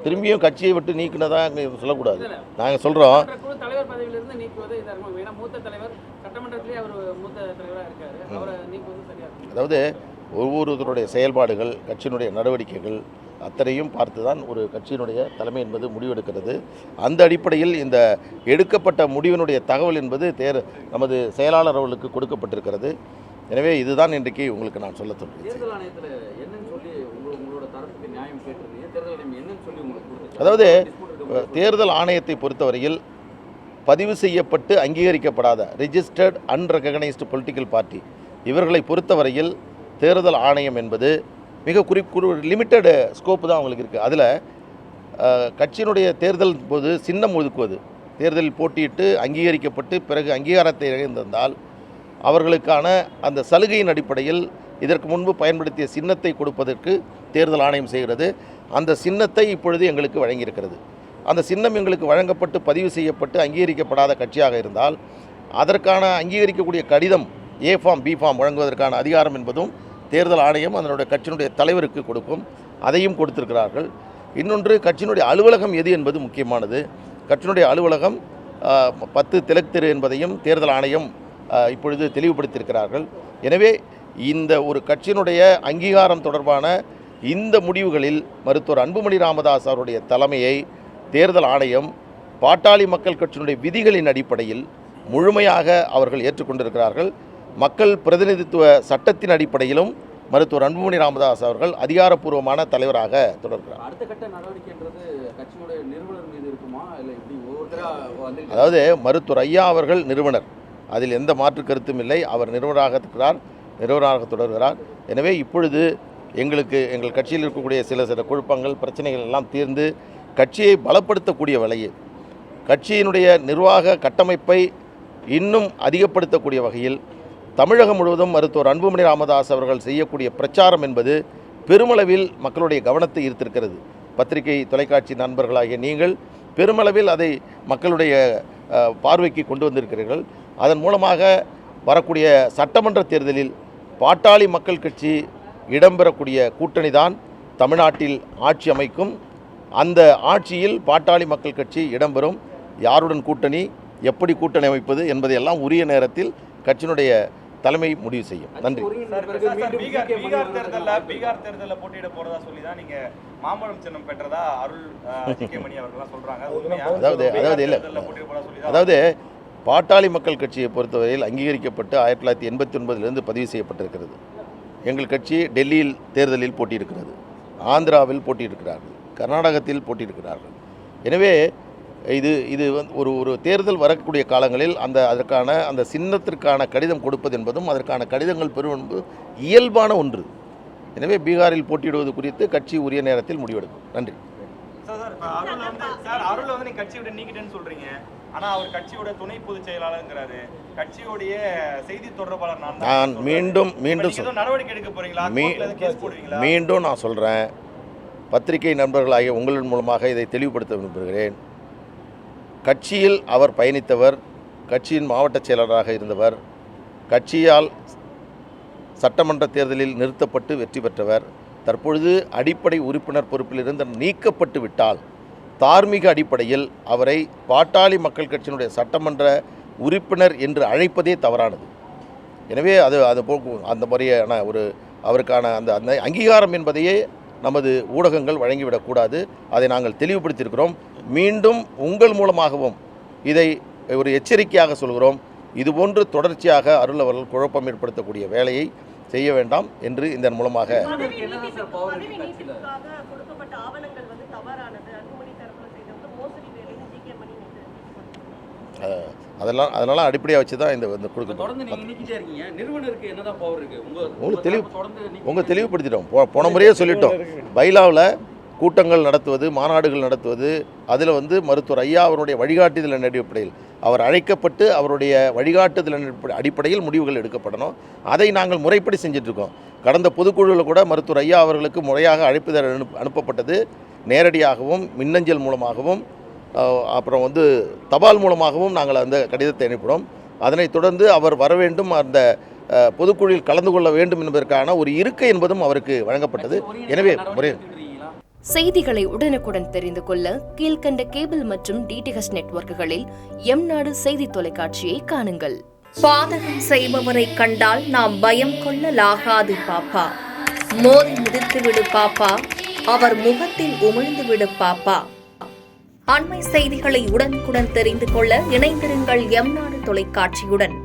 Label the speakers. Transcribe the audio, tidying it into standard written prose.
Speaker 1: திரும்பியும் கட்சியை விட்டு நீக்கினதா சொல்லக்கூடாது. நாங்கள் சொல்கிறோம்,
Speaker 2: தலைவர் பதவியிலிருந்து நீக்குவது ஏன்னா மூத்த தலைவர் சட்டமன்றத்திலே அவர் மூத்த தலைவராக இருக்காரு, அவரை நீக்குவது சரியா?
Speaker 1: அதாவது ஒவ்வொருவருடைய செயல்பாடுகள், கட்சியினுடைய நடவடிக்கைகள் அத்தனையும் பார்த்து தான் ஒரு கட்சியினுடைய தலைமை என்பது முடிவெடுக்கிறது. அந்த அடிப்படையில் இந்த எடுக்கப்பட்ட முடிவினுடைய தகவல் என்பது நமது செயலாளர் அவர்களுக்கு கொடுக்கப்பட்டிருக்கிறது. எனவே இதுதான் இன்றைக்கு உங்களுக்கு நான் சொல்ல சொல்கிறேன்.
Speaker 3: தேர்தல் ஆணையத்தில் என்னன்னு சொல்லி உங்களோட தரப்புக்கு நியாயம் கேட்டிருந்தீங்க, தேர்தல் ஆணையம் என்னன்னு சொல்லி உங்களுக்கு?
Speaker 1: அதாவது தேர்தல் ஆணையத்தை பொறுத்தவரையில் பதிவு செய்யப்பட்டு அங்கீகரிக்கப்படாத ரிஜிஸ்டர்ட் அன்ரெகனைஸ்டு பொலிட்டிக்கல் பார்ட்டி இவர்களை பொறுத்தவரையில் தேர்தல் ஆணையம் என்பது மிக லிமிட்டடு ஸ்கோப்பு தான் அவங்களுக்கு இருக்குது. அதில் கட்சியினுடைய தேர்தல் போது சின்னம் ஒதுக்குவது, தேர்தலில் போட்டியிட்டு அங்கீகரிக்கப்பட்டு பிறகு அங்கீகாரத்தை இழந்திருந்தால் அவர்களுக்கான அந்த சலுகையின் அடிப்படையில் இதற்கு முன்பு பயன்படுத்திய சின்னத்தை கொடுப்பதற்கு தேர்தல் ஆணையம் செய்கிறது. அந்த சின்னத்தை இப்பொழுது எங்களுக்கு வழங்கியிருக்கிறது. அந்த சின்னம் எங்களுக்கு வழங்கப்பட்டு பதிவு செய்யப்பட்டு அங்கீகரிக்கப்படாத கட்சியாக இருந்தால் அதற்கான அங்கீகரிக்கக்கூடிய கடிதம் ஏ ஃபார்ம் பி ஃபார்ம் வழங்குவதற்கான அதிகாரம் என்பதும் தேர்தல் ஆணையம் அதனுடைய கட்சியினுடைய தலைவருக்கு கொடுக்கும். அதையும் கொடுத்திருக்கிறார்கள். இன்னொன்று, கட்சியினுடைய அலுவலகம் எது என்பது முக்கியமானது. கட்சியினுடைய அலுவலகம் 10 திலக் தெரு என்பதையும் தேர்தல் ஆணையம் இப்பொழுது தெளிவுபடுத்தியிருக்கிறார்கள். எனவே இந்த ஒரு கட்சியினுடைய அங்கீகாரம் தொடர்பான இந்த முடிவுகளில் மருத்துவர் அன்புமணி ராமதாஸ் அவருடைய தலைமையை தேர்தல் ஆணையம் பாட்டாளி மக்கள் கட்சியினுடைய விதிகளின் அடிப்படையில் முழுமையாக அவர்கள் ஏற்றுக்கொண்டிருக்கிறார்கள். மக்கள் பிரதிநிதித்துவ சட்டத்தின் அடிப்படையிலும் மருத்துவர் அன்புமணி ராமதாஸ் அவர்கள் அதிகாரப்பூர்வமான தலைவராக தொடர்கிறார்.
Speaker 3: அடுத்த கட்ட நடவடிக்கைன்றது கட்சியினுடைய நிறுவனர் மீது இருக்குமா, இல்லை இப்படி ஒவ்வொருத்தராக?
Speaker 1: அதாவது மருத்துவர் ஐயா அவர்கள் நிறுவனர், அதில் எந்த மாற்று கருத்தும் இல்லை. அவர் நிறுவனராக தொடர்கிறார். எனவே இப்பொழுது எங்கள் கட்சியில் இருக்கக்கூடிய சில குழப்பங்கள், பிரச்சனைகள் எல்லாம் தீர்ந்து கட்சியை பலப்படுத்தக்கூடிய வேளையில், கட்சியினுடைய நிர்வாக கட்டமைப்பை இன்னும் அதிகப்படுத்தக்கூடிய வகையில் தமிழகம் முழுவதும் மருத்துவர் அன்புமணி ராமதாஸ் அவர்கள் செய்யக்கூடிய பிரச்சாரம் என்பது பெருமளவில் மக்களுடைய கவனத்தை ஈர்த்திருக்கிறது. பத்திரிகை தொலைக்காட்சி நண்பர்களாகிய நீங்கள் பெருமளவில் அதை மக்களுடைய பார்வைக்கு கொண்டு வந்திருக்கிறீர்கள். அதன் மூலமாக வரக்கூடிய சட்டமன்ற தேர்தலில் பாட்டாளி மக்கள் கட்சி இடம்பெறக்கூடிய கூட்டணி தான் தமிழ்நாட்டில் ஆட்சி அமைக்கும். அந்த ஆட்சியில் பாட்டாளி மக்கள் கட்சி இடம்பெறும். யாருடன் கூட்டணி, எப்படி கூட்டணி அமைப்பது என்பதையெல்லாம் உரிய நேரத்தில் கட்சியினுடைய தலைமை முடிவு செய்யும். நன்றி.
Speaker 4: பீகார் தேர்தலில் போட்டியிட போறதா சொல்லி தான் நீங்க மாம்பழம் சின்னம் பெற்றதா அருள் ஜி.கே.மணி அவர்கள்லாம் சொல்றாங்க.
Speaker 1: அதாவது பாட்டாளி மக்கள் கட்சியை பொறுத்தவரையில் அங்கீகரிக்கப்பட்டு 1989 பதிவு செய்யப்பட்டிருக்கிறது. எங்கள் கட்சி டெல்லியில் தேர்தலில் போட்டியிருக்கிறது, ஆந்திராவில் போட்டியிருக்கிறார்கள், கர்நாடகத்தில் போட்டியிருக்கிறார்கள். எனவே இது ஒரு தேர்தல் வரக்கூடிய காலங்களில் அதற்கான அந்த சின்னத்திற்கான கடிதம் கொடுப்பது என்பதும் அதற்கான கடிதங்கள் பெறுவது இயல்பான ஒன்று. எனவே பீகாரில் போட்டியிடுவது குறித்து கட்சி உரிய நேரத்தில் முடிவெடுக்கும். நன்றி.
Speaker 4: அருள் வந்து நீங்க கட்சியோட நீக்கிட்டேன்னு சொல்றீங்க, ஆனா அவர் கட்சியோட துணை பொதுச் செயலாளர்ங்கிறாரு, கட்சியோடைய செய்தி தொடர்பாளர் நான் மீண்டும் நடவடிக்கை எடுக்க போறீங்களா, கேஸ் போடுவீங்களா?
Speaker 1: மீண்டும் நான் சொல்றேன், பத்திரிகை நண்பர்களாகிய உங்களின் மூலமாக இதை தெளிவுபடுத்த விரும்புகிறேன். கட்சியில் அவர் பயணித்தவர், கட்சியின் மாவட்ட செயலராக இருந்தவர், கட்சியால் சட்டமன்ற தேர்தலில் நிறுத்தப்பட்டு வெற்றி பெற்றவர். தற்பொழுது அடிப்படை உறுப்பினர் பொறுப்பிலிருந்து நீக்கப்பட்டு விட்டால் தார்மீக அடிப்படையில் அவரை பாட்டாளி மக்கள் கட்சியினுடைய சட்டமன்ற உறுப்பினர் என்று அழைப்பதே தவறானது. எனவே அந்த முறையான அவருக்கான அந்த அங்கீகாரம் என்பதையே நமது ஊடகங்கள் வழங்கிவிடக்கூடாது. அதை நாங்கள் தெளிவுபடுத்தியிருக்கிறோம். மீண்டும் உங்கள் மூலமாகவும் இதை ஒரு எச்சரிக்கையாக சொல்கிறோம். இதுபோன்று தொடர்ச்சியாக அருள் அவர்கள் குழப்பம் ஏற்படுத்தக்கூடிய வேலையை செய்ய வேண்டாம் என்று இதன் மூலமாக அதெல்லாம் அடிப்படையாக வச்சு தான் இந்த உங்களுக்கு தெளிவுபடுத்திட்டோம். போன முறையே சொல்லிட்டோம், பைலாவில் கூட்டங்கள் நடத்துவது, மாநாடுகள் நடத்துவது, அதில் மருத்துவர் ஐயா அவருடைய வழிகாட்டுதலின் அடிப்படையில் அவர் அழைக்கப்பட்டு அவருடைய வழிகாட்டுதலின் அடிப்படையில் முடிவுகள் எடுக்கப்படணும். அதை நாங்கள் முறைப்படி செஞ்சிட்ருக்கோம். கடந்த பொதுக்குழுவில் கூட மருத்துவர் ஐயா அவர்களுக்கு முறையாக அழைப்புதல் அனுப்பப்பட்டது. நேரடியாகவும் மின்னஞ்சல் மூலமாகவும் அப்புறம் தபால் மூலமாகவும் நாங்கள் அந்த கடிதத்தை அனுப்பினோம். அதனைத் தொடர்ந்து அவர் வர வேண்டும், அந்த பொதுக்குழுவில் கலந்து கொள்ள வேண்டும் என்பதற்கான ஒரு இருக்கை என்பதும் அவருக்கு வழங்கப்பட்டது. எனவே
Speaker 5: செய்திகளை உடனுக்குடன் தெரிந்து கொள்ள கீழ்க்கண்ட கேபிள் மற்றும் டிடிஎச் நெட்வொர்க்குகளில் எம்நாடு செய்தி தொலைக்காட்சியை காணுங்கள். பாதகம் செய்பவரை கண்டால் நாம் பயம் கொள்ளலாகாது பாப்பா. மோதி மிதித்துவிடு பாப்பா, அவர் முகத்தில் உமிழ்ந்துவிடு பாப்பா. அண்மை செய்திகளை உடனுக்குடன் தெரிந்து கொள்ள இணைந்திருங்கள் எம்நாடு தொலைக்காட்சியுடன்.